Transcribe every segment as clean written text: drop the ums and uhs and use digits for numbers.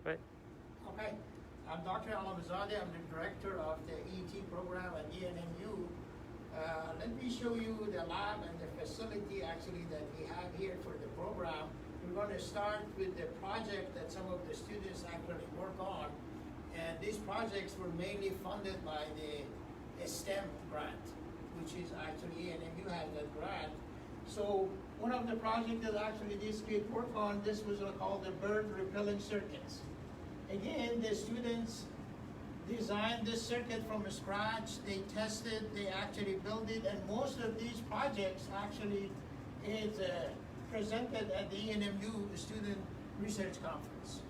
Go ahead. Okay, I'm Dr. Allamehzadeh. I'm the director of the ET program at ENMU. Let me show you the lab and the facility actually that we have here for the program. We're going to start with the project that some of the students actually work on. And these projects were mainly funded by the STEM grant, which is actually ENMU has that grant. So one of the projects that actually these kids work on, this was called the bird repelling circuits. Again, the students designed this circuit from scratch, they tested, they actually built it, and most of these projects actually is presented at the ENMU Student Research Conference.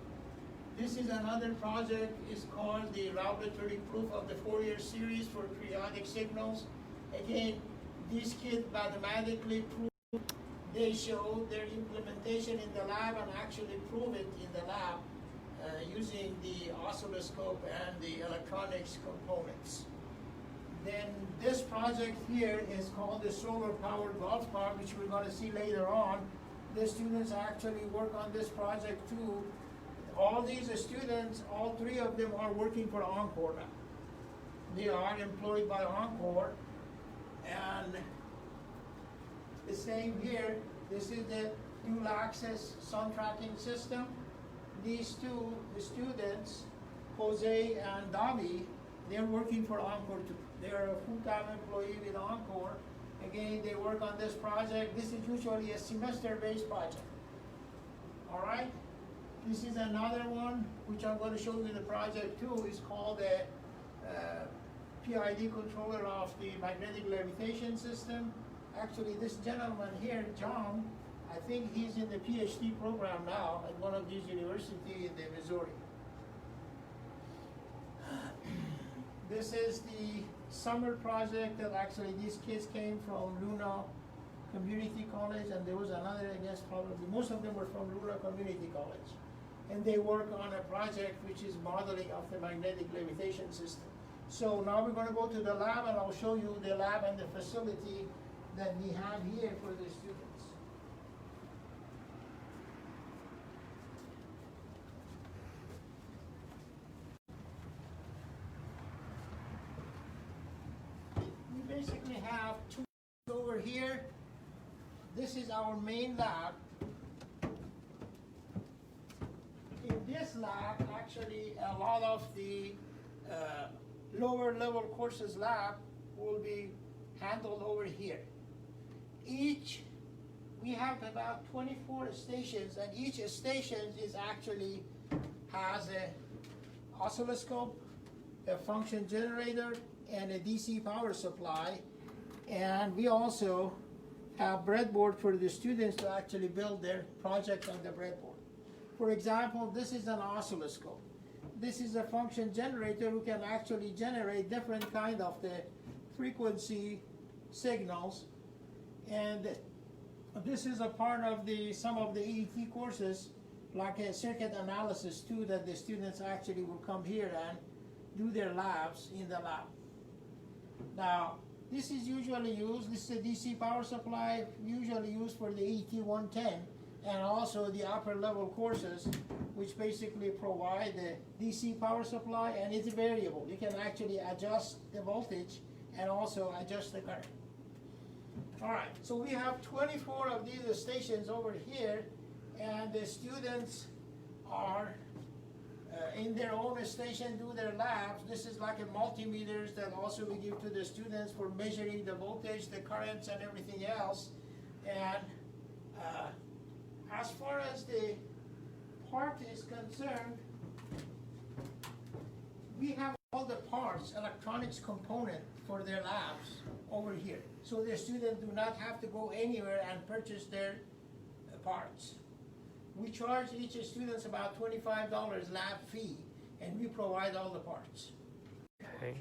This is another project, it's called the laboratory proof of the Fourier series for periodic signals. Again, these kids mathematically prove, they show their implementation in the lab and actually prove it in the lab using the oscilloscope and the electronics components. Then this project here is called the solar powered golf cart, which we're going to see later on. The students actually work on this project too. All these students, all three of them are working for Encore now. They are employed by Encore. And the same here, this is the dual axis sun tracking system. These two students, Jose and Davi, they're working for Encore too. They're a full-time employee with Encore. Again, they work on this project. This is usually a semester-based project. All right? This is another one, which I'm going to show you the project too. It's called a PID controller of the magnetic levitation system. Actually, this gentleman here, John, I think he's in the PhD program now at one of these universities in Missouri. This is the summer project that actually these kids came from Luna Community College, and there was another, I guess, probably, most of them were from Luna Community College. And they work on a project which is modeling of the magnetic levitation system. So now we're going to go to the lab, and I'll show you the lab and the facility that we have here for the students. We basically have two over here. This is our main lab. In this lab, actually, a lot of the lower level courses lab will be handled over here. We have about 24 stations, and each station is actually has a oscilloscope, a function generator, and a DC power supply. And we also have breadboard for the students to actually build their project on the breadboard. For example, this is an oscilloscope. This is a function generator who can actually generate different kind of the frequency signals. And this is a part of some of the ET courses, like a circuit analysis too, that the students actually will come here and do their labs in the lab. Now, this is usually used, this is a DC power supply, usually used for the ET 110, and also the upper level courses, which basically provide the DC power supply, and it's variable. You can actually adjust the voltage and also adjust the current. All right, so we have 24 of these stations over here, and the students are in their own station do their labs. This is like a multimeters that also we give to the students for measuring the voltage, the currents, and everything else. And as far as the part is concerned, we have all the parts, electronics component for their labs over here. So the students do not have to go anywhere and purchase their parts. We charge each student about $25 lab fee, and we provide all the parts. Okay.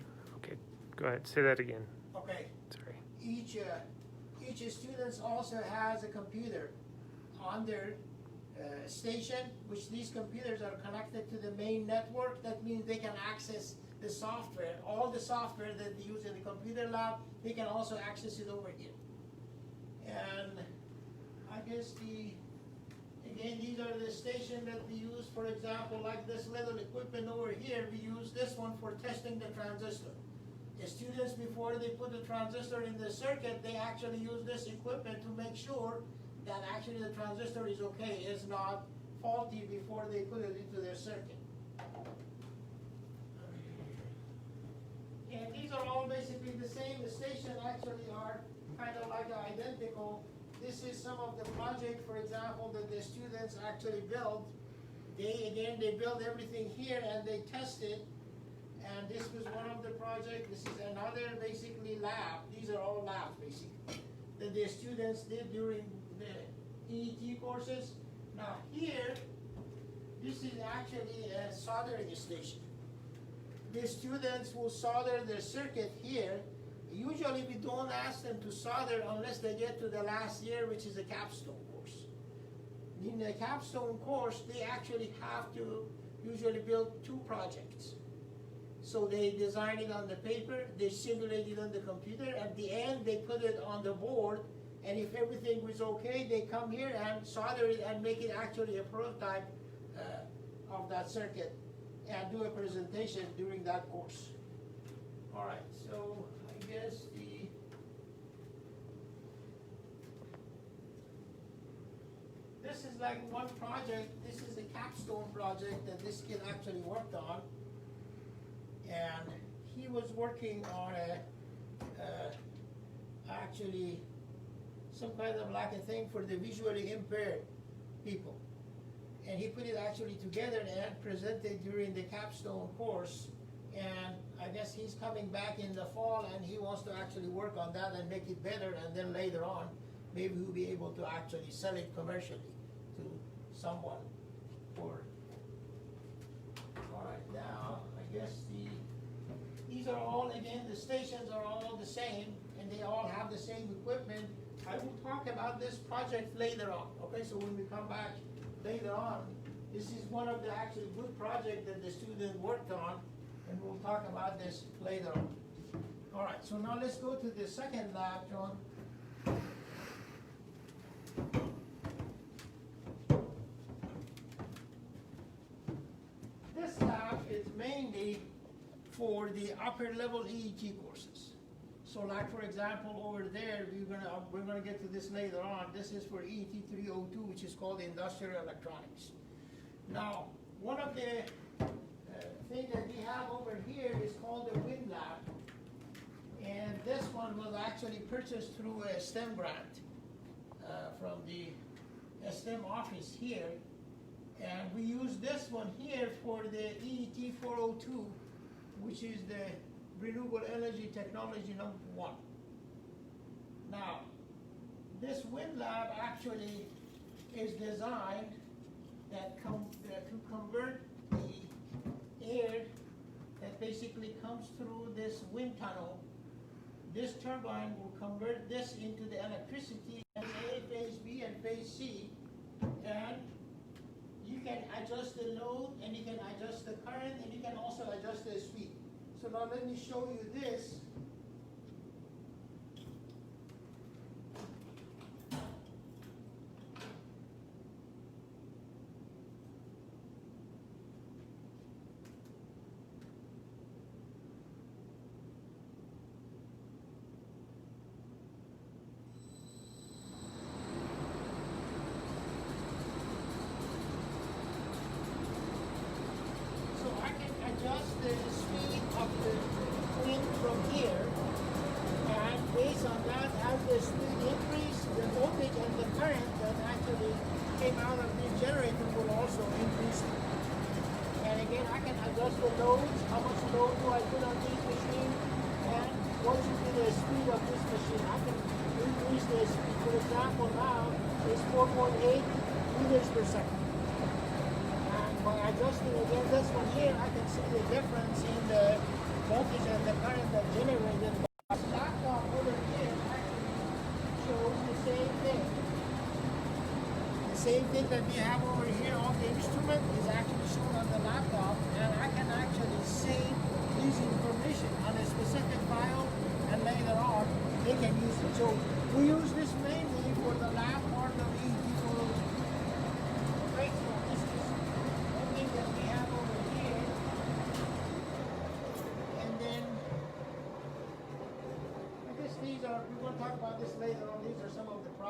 Go ahead. Say that again. Okay. Sorry. Each student also has a computer on their station, which these computers are connected to the main network. That means they can access the software. All the software that they use in the computer lab, they can also access it over here. And I guess Again, these are the stations that we use, for example, like this little equipment over here, we use this one for testing the transistor. The students, before they put the transistor in the circuit, they actually use this equipment to make sure that actually the transistor is okay, is not faulty before they put it into their circuit. And these are all basically the same. The stations actually are kind of like identical. This is some of the project, for example, that the students actually built. They build everything here and they test it. And this was one of the projects. This is another basically lab. These are all labs basically that the students did during the EET courses. Now here, this is actually a soldering station. The students will solder their circuit here. Usually we don't ask them to solder unless they get to the last year, which is a capstone course. In the capstone course, they actually have to usually build 2 projects. So they design it on the paper, they simulate it on the computer, at the end they put it on the board, and if everything was okay, they come here and solder it and make it actually a prototype of that circuit and do a presentation during that course. All right, so I guess this is like one project. This is a capstone project that this kid actually worked on, and he was working on actually some kind of like a thing for the visually impaired people. And he put it actually together and presented during the capstone course. And I guess he's coming back in the fall and he wants to actually work on that and make it better, and then later on, maybe we'll be able to actually sell it commercially to someone for. All right, now, I guess these are all, again, the stations are all the same and they all have the same equipment. I will talk about this project later on, okay? So when we come back later on, this is one of the actually good projects that the student worked on, and we'll talk about this later on. All right, so now let's go to the second lab, John. This lab is mainly for the upper level EET courses. So like for example over there, we're gonna get to this later on. This is for EET 302, which is called Industrial Electronics. Now, one of the things that we have over here is called the Wind Lab. And this one was actually purchased through a STEM grant from the STEM office here. And we use this one here for the EET 402, which is the Renewable Energy Technology #1. Now, this Wind Lab actually is designed to convert the air that basically comes through this wind tunnel. This turbine will convert this into the electricity in A, phase B, and phase C, and you can adjust the load, and you can adjust the current, and you can also adjust the speed. So now let me show you this. So I can adjust the speed of the wind from here, and based on that, as the speed increase, the voltage and the current that actually came out of this generator will also increase. And again, I can adjust the loads, how much load do I put on each machine, and what should be the speed of this machine. I can increase the speed. For example, now it's 4.8 meters per second. By adjusting again this one here, I can see the difference in the voltage and the current that generated. This laptop over here actually shows the same thing. The same thing that we have over here on the instrument is actually shown on the laptop, and I can actually save this information on a specific file, and later on they can use it. So we use this mainly for the lab part of EET.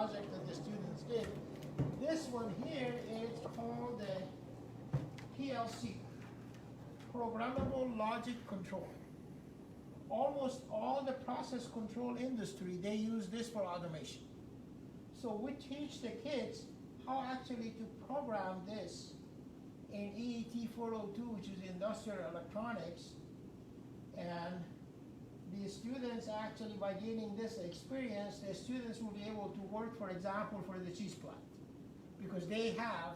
project that the students did. This one here is called the PLC, Programmable Logic Control. Almost all the process control industry, they use this for automation. So we teach the kids how actually to program this in EET 402, which is Industrial Electronics. And the students actually, by gaining this experience, the students will be able to work, for example, for the cheese plant. Because they have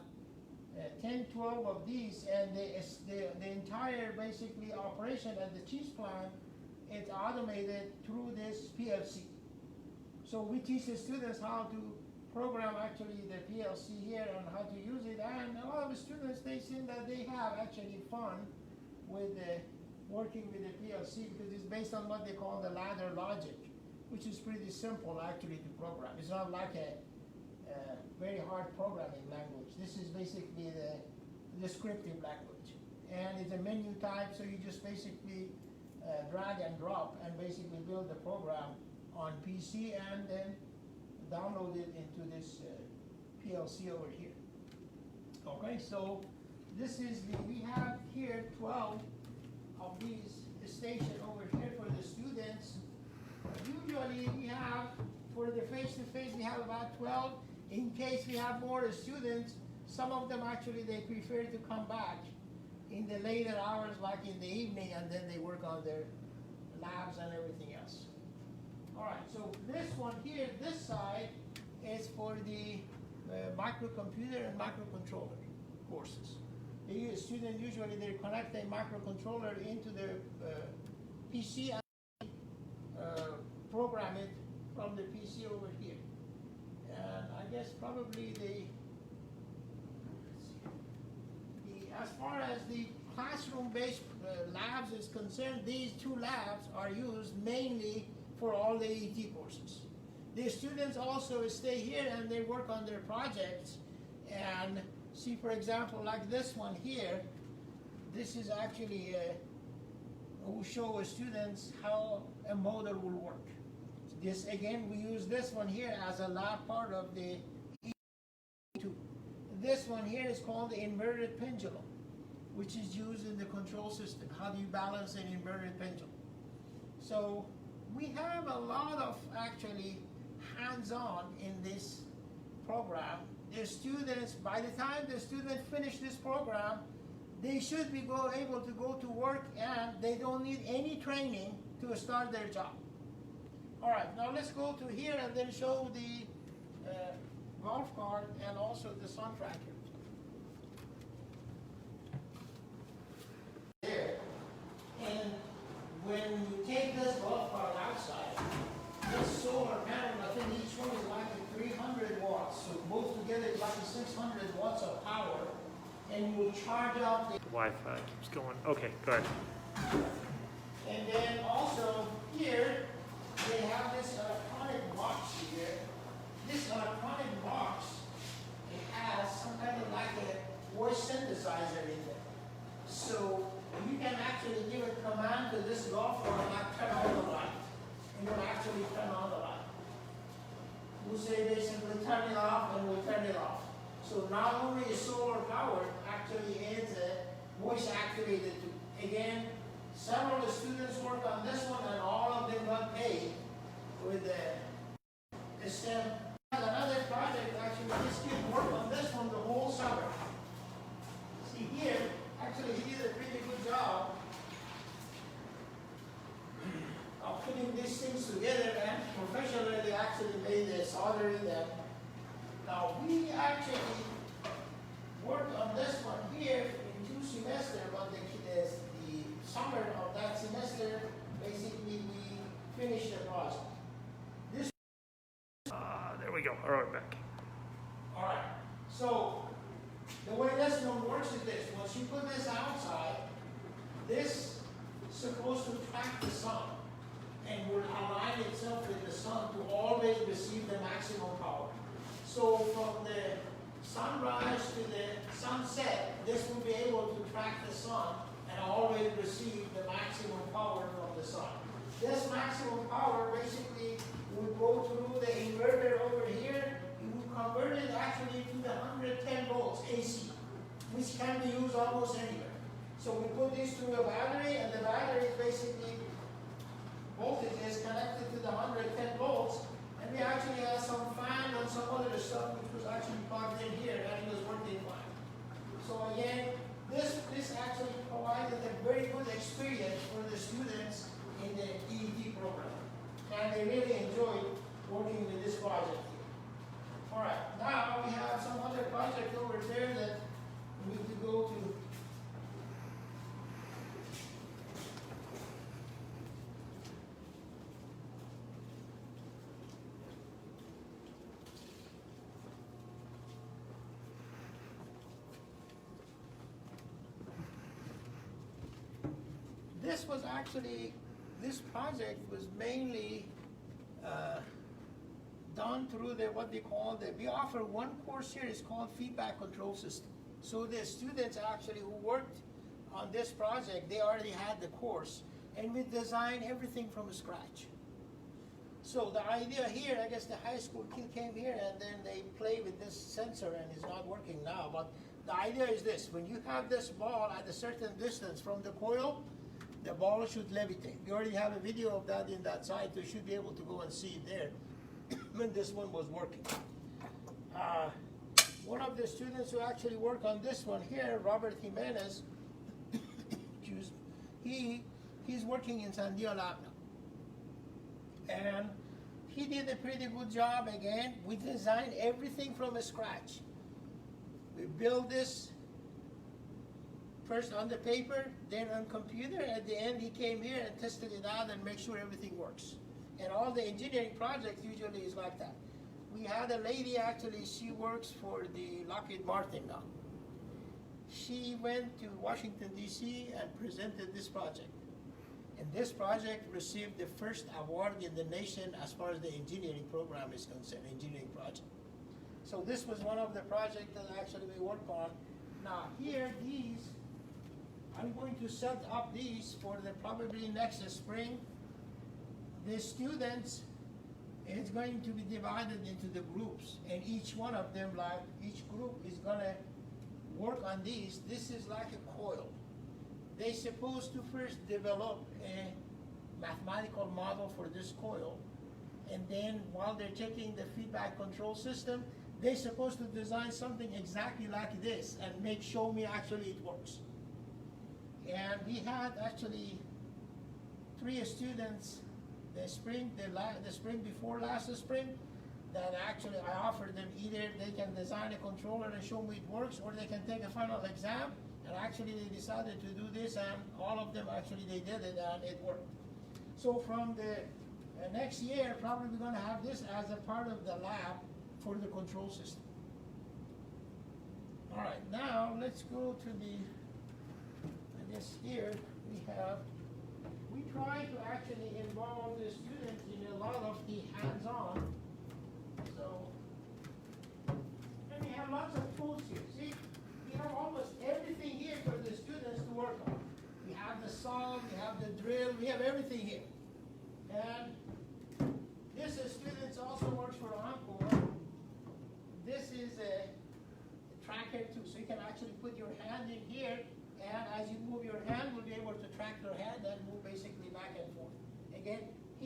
10, 12 of these, and the entire basically operation at the cheese plant is automated through this PLC. So we teach the students how to program actually the PLC here and how to use it, and a lot of the students, they seem that they have actually fun with working with the PLC because it's based on what they call the ladder logic, which is pretty simple actually to program. It's not like a very hard programming language. This is basically the descriptive language, and it's a menu type, so you just basically drag and drop and basically build the program on PC and then download it into this PLC over here. Okay, so this is we have here 12 of these stations over here for the students. Usually we have, for the face-to-face, we have about 12. In case we have more students, some of them actually, they prefer to come back in the later hours, like in the evening, and then they work on their labs and everything else. All right, so this one here, this side, is for the microcomputer and microcontroller courses. The students usually, they connect a microcontroller into the PC and program it from the PC over here. And I guess probably as far as the classroom-based labs is concerned, these two labs are used mainly for all the ET courses. The students also stay here and they work on their projects and see, for example, like this one here, this is actually who show students how a motor will work. This, again, we use this one here as a lab part of the E2. This one here is called the inverted pendulum, which is used in the control system. How do you balance an inverted pendulum? So we have a lot of actually hands-on in this program. The students, by the time the students finish this program, they should be able to go to work and they don't need any training to start their job. All right, now let's go to here and then show the golf cart and also the sun tracker. There, and when you take this golf cart outside, this solar panel, I think each one is like 300 watts, so both together it's like 600 watts of power, and you will charge up the Wi-Fi keeps going. Okay, go ahead. And then also here, they have this electronic box here. This electronic box, it has some kind of like a voice synthesizer in there. So you can actually give a command to this golf cart, like turn on the light. And it will actually turn on the light. We'll say basically turn it off and we'll turn it off. So not only is solar powered, actually it's a voice activated too. Again, several of the students work on this one and all of them got paid with the STEM. Another project, actually this kid worked on this one the whole summer. See here, actually he did a pretty good job of putting these things together and professionally actually made the soldering them. Now we actually worked on this one here in 2 semesters, but the summer of that semester, basically we finished the project. This. There we go. All right, back. All right. So the way this one works is this: once you put this outside, this is supposed to track the sun and will align itself with the sun to always receive the maximum power. So from the sunrise to the sunset, this will be able to track the sun and always receive the maximum power from the sun. This maximum power basically will go through the inverter over here convert it actually to the 110 volts AC, which can be used almost anywhere. So we put this through a battery, and the battery is basically voltage is connected to the 110 volts, and we actually had some fan and some other stuff which was actually plugged in here, and it was working fine. So again, this actually provided a very good experience for the students in the EET program, and they really enjoyed working with this project here. All right, now we have some other project over there that we need to go to. This project was mainly done through what we call we offer one course here, it's called feedback control system. So the students actually who worked on this project, they already had the course, and we designed everything from scratch. So the idea here, I guess the high school kid came here and then they play with this sensor and it's not working now, but the idea is this: when you have this ball at a certain distance from the coil, the ball should levitate. We already have a video of that in that site, so you should be able to go and see it there when this one was working. One of the students who actually worked on this one here, Robert Jimenez, he's working in Sandia Lab now. And he did a pretty good job again. We designed everything from scratch. We built this first on the paper, then on computer. At the end, he came here and tested it out and make sure everything works. And all the engineering projects usually is like that. We had a lady actually, she works for the Lockheed Martin now. She went to Washington, D.C. and presented this project. And this project received the first award in the nation as far as the engineering program is concerned, engineering project. So this was one of the projects that actually we worked on. Now here, I'm going to set up these for probably next spring. The students, it's going to be divided into the groups, and each one of them, like each group is gonna work on these. This is like a coil. They're supposed to first develop a mathematical model for this coil, and then while they're checking the feedback control system, they're supposed to design something exactly like this and show me actually it works. And we had actually 3 students the spring before last spring that actually I offered them either they can design a controller and show me it works, or they can take a final exam. And actually they decided to do this, and all of them actually they did it and it worked. So from the next year, probably we're going to have this as a part of the lab for the control system. All right, now let's go to I guess here we try to actually involve the students in a lot of the hands-on. So, and we have lots of tools here. See, we have almost everything here for the students to work on. We have the saw, we have the drill, we have everything here. And this students also works for Encore. This is a tracker too, so you can actually put your hand in here, and as you move your hand, we'll be able to track your hand and move basically back and forth. Again, I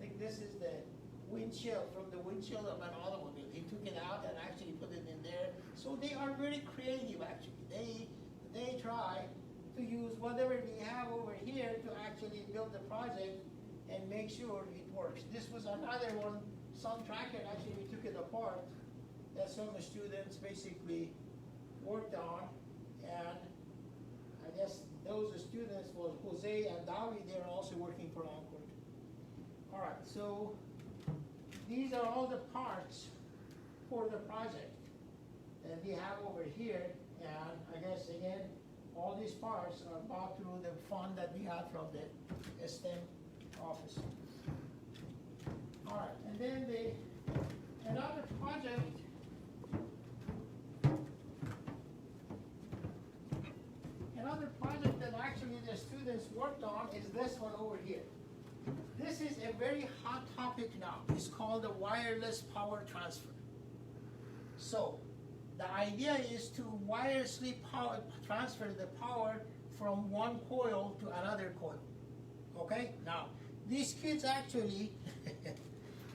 think this is the windshield, from the windshield of an automobile. He took it out and actually put it in there. So they are very creative actually. They try to use whatever we have over here to actually build the project and make sure it works. This was another one, some tracker, actually we took it apart, that some students basically worked on. And I guess those students was Jose and Davi, they're also working for Encore. All right, so these are all the parts for the project that we have over here. And I guess again, all these parts are bought through the fund that we had from the STEM office. All right, and then another project. Another project that actually the students worked on is this one over here. This is a very hot topic now. It's called the wireless power transfer. So the idea is to wirelessly transfer the power from one coil to another coil. Okay? Now, these kids actually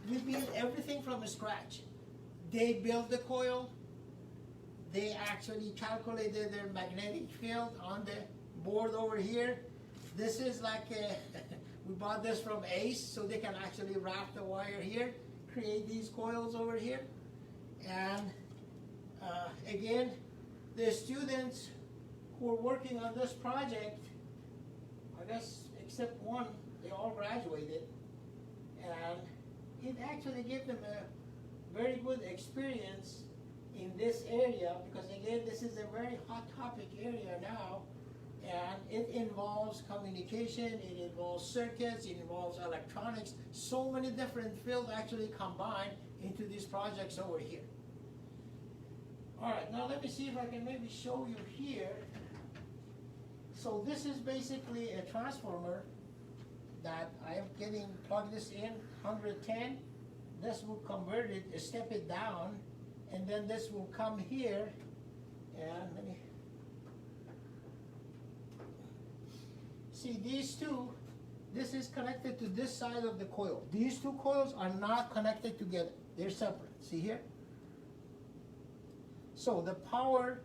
we build everything from scratch. They built the coil. They actually calculated their magnetic field on the board over here. This is like we bought this from Ace, so they can actually wrap the wire here, create these coils over here. And again, the students who are working on this project, I guess except one, they all graduated. And it actually gave them a very good experience in this area, because again, this is a very hot topic area now, and it involves communication, it involves circuits, it involves electronics, so many different fields actually combined into these projects over here. All right, now let me see if I can maybe show you here. So this is basically a transformer that I am getting, plug this in, 110. This will convert it, step it down, and then this will come here, and let me see these two. This is connected to this side of the coil. These two coils are not connected together. They're separate. See here? So the power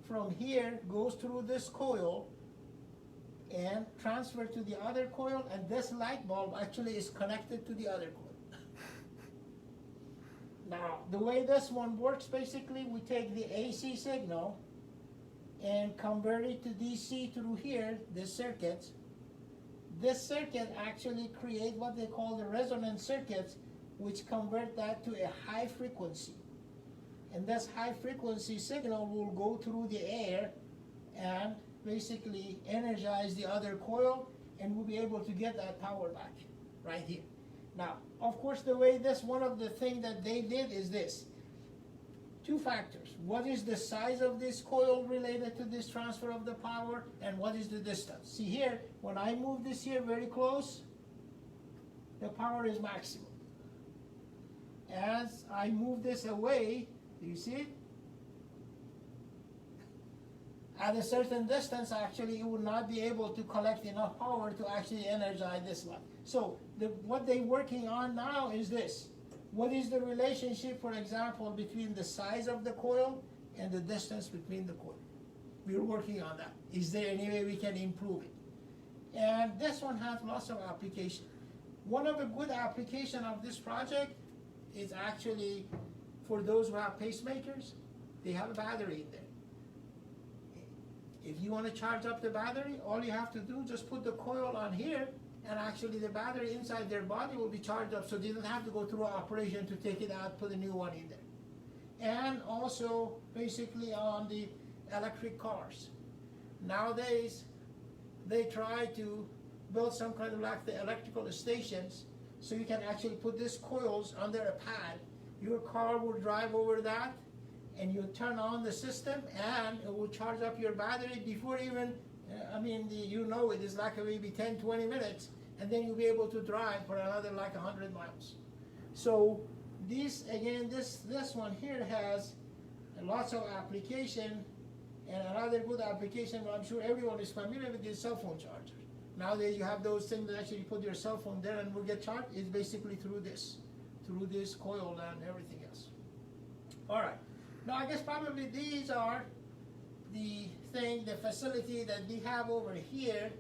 from here goes through this coil and transfer to the other coil, and this light bulb actually is connected to the other coil. Now, the way this one works, basically, we take the AC signal and convert it to DC through here, this circuit. This circuit actually creates what they call the resonant circuits, which convert that to a high frequency. And this high frequency signal will go through the air and basically energize the other coil, and we'll be able to get that power back right here. Now, of course, the way this, one of the things that they did is this. Two factors. What is the size of this coil related to this transfer of the power, and what is the distance? See here, when I move this here very close, the power is maximum. As I move this away, do you see it? At a certain distance, actually, it will not be able to collect enough power to actually energize this light. So what they're working on now is this. What is the relationship, for example, between the size of the coil and the distance between the coil? We're working on that. Is there any way we can improve it? And this one has lots of application. One of the good application of this project is actually for those who have pacemakers. They have a battery in there. If you want to charge up the battery, all you have to do is just put the coil on here, and actually the battery inside their body will be charged up, so they don't have to go through an operation to take it out, put a new one in there. And also basically on the electric cars. Nowadays, they try to build some kind of like the electrical stations, so you can actually put these coils under a pad. Your car will drive over that, and you turn on the system, and it will charge up your battery before even, you know it is like maybe 10, 20 minutes, and then you'll be able to drive for another like 100 miles. So this, again, this one here has lots of application, and another good application, I'm sure everyone is familiar with, is cell phone charger. Nowadays you have those things that actually put your cell phone there and will get charged. It's basically through this coil and everything else. All right. Now, I guess probably these are the facility that we have over here.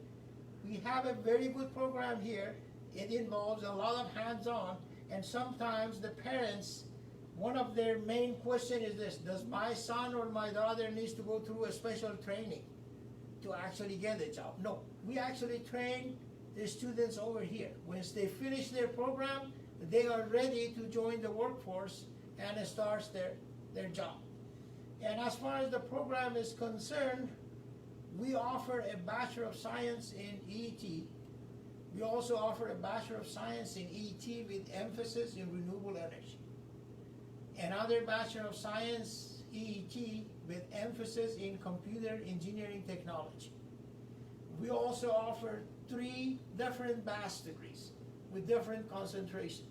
We have a very good program here. It involves a lot of hands-on, and sometimes the parents, one of their main question is this: does my son or my daughter needs to go through a special training to actually get a job? No, we actually train the students over here. Once they finish their program, they are ready to join the workforce and start their job. And as far as the program is concerned, we offer a Bachelor of Science in ET. We also offer a Bachelor of Science in ET with emphasis in renewable energy. Another Bachelor of Science ET with emphasis in computer engineering technology. We also offer 3 different BAS degrees with different concentration.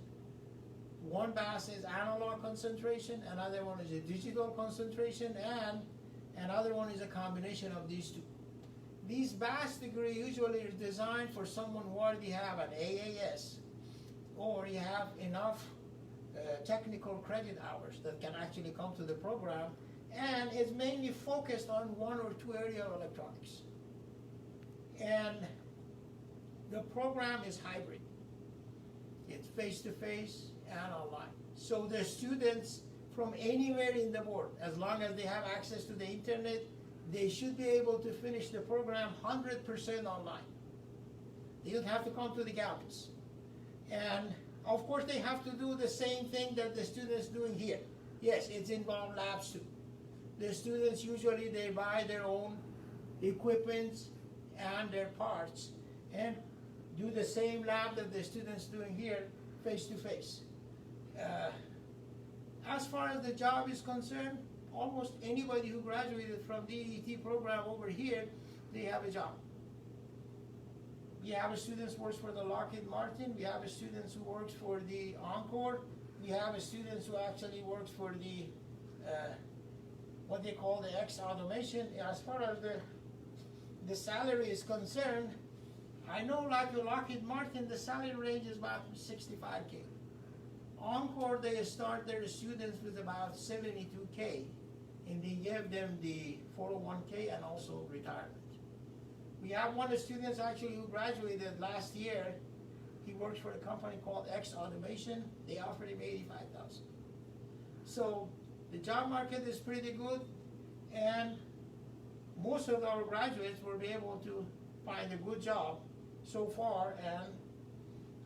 One BAS is analog concentration, another one is a digital concentration, and another one is a combination of these two. These BAS degree usually is designed for someone who already have an AAS, or you have enough technical credit hours that can actually come to the program, and is mainly focused on 1 or 2 area of electronics. And the program is hybrid. It's face-to-face and online. So the students from anywhere in the world, as long as they have access to the internet, they should be able to finish the program 100% online. They don't have to come to the campus. And of course they have to do the same thing that the students doing here. Yes, it's involved labs too. The students usually they buy their own equipment and their parts and do the same lab that the students doing here face to face. As far as the job is concerned, almost anybody who graduated from the EET program over here, they have a job. We have a student who works for the Lockheed Martin, we have a student who works for the Encore, we have a student who actually works for the what they call the X automation. As far as the salary is concerned, I know like the Lockheed Martin, the salary range is about 65K. Encore, they start their students with about 72K, and they give them the 401K and also retirement. We have one of the students actually who graduated last year. He works for a company called X Automation. They offered him $85,000. So the job market is pretty good, and most of our graduates will be able to find a good job so far. And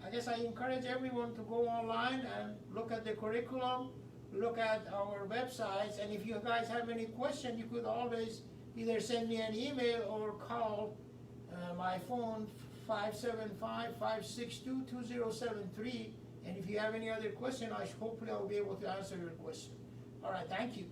I guess I encourage everyone to go online and look at the curriculum, look at our websites, and if you guys have any question, you could always either send me an email or call my phone 575-562-2073, and if you have any other question, hopefully I'll be able to answer your question. All right, thank you.